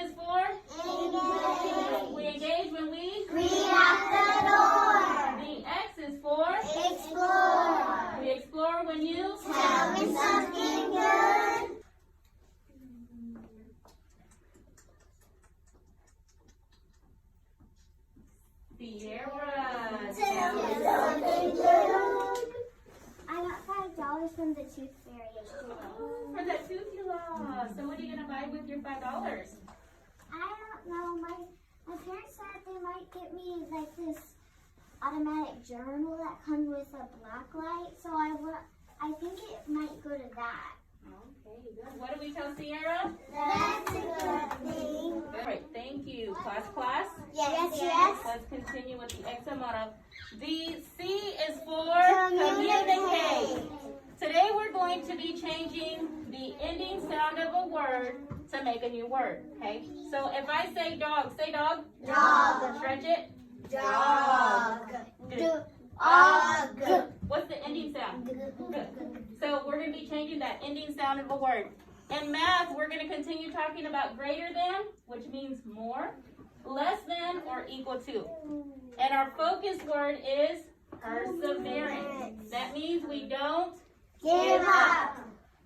is for? Engage. We engage when we? Read out the door. The X is for? Explore. We explore when you? Tell me something good. Sierra. Tell me something good. I got $5 from the tooth fairy yesterday. For that tooth you lost. So what are you going to buy with your $5? I don't know. My parents said they might get me like this automatic journal that comes with a black light. So I think it might go to that. Okay, good. What do we tell Sierra? That's a good thing. All right, thank you. Class? Yes. Let's continue with the exam model. The C is for communicate. Today we're going to be changing the ending sound of a word to make a new word, okay? So if I say dog, say dog. Dog. Stretch it. Dog. Good. Dog. What's the ending sound? Good. So we're going to be changing that ending sound of a word. In math, we're going to continue talking about greater than, which means more, less than, or equal to. And our focus word is perseverance. That means we don't Give up.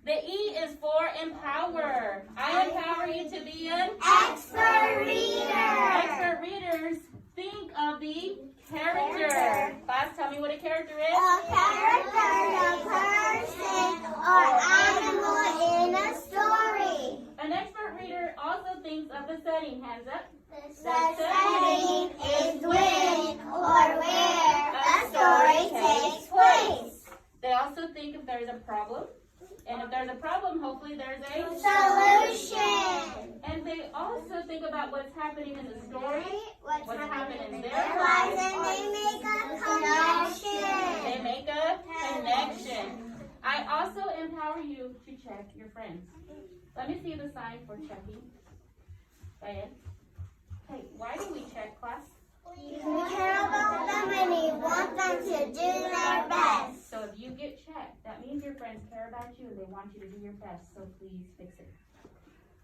The E is for empower. I empower you to be an Expert reader. expert readers. Think of the character. Class, tell me what a character is. A character, a person, or animal in a story. An expert reader also thinks of the setting. Hands up. The setting is when or where a story takes place. They also think if there's a problem. And if there's a problem, hopefully there's a Solution. And they also think about what's happening in the story, what's happening in their Their lives, and they make a connection. They make a connection. I also empower you to check your friends. Let me see the sign for checking. Diane. Hey, why do we check, class? We care about them and we want them to do their best. So if you get checked, that means your friends care about you and they want you to do your best. So please fix it.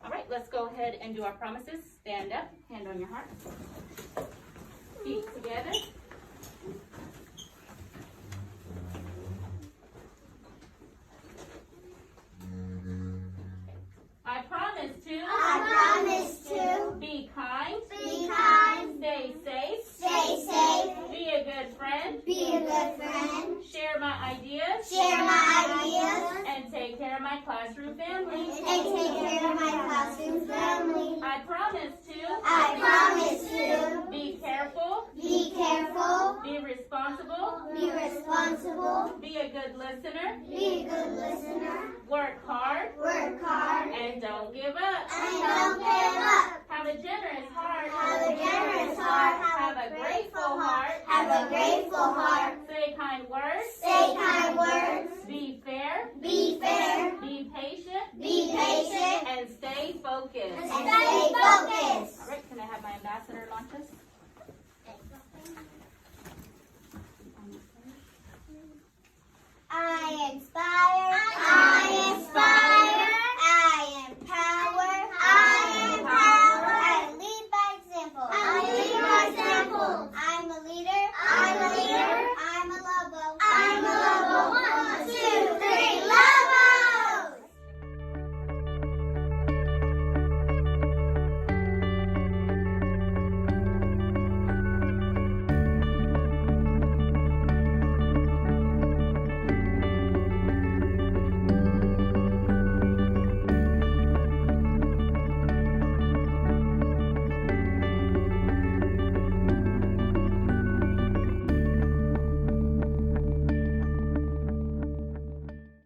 All right, let's go ahead and do our promises. Stand up, hand on your heart. Feet together. I promise to be kind, stay safe, be a good friend, share my ideas, and take care of my classroom family. I promise to be careful, be responsible, be a good listener,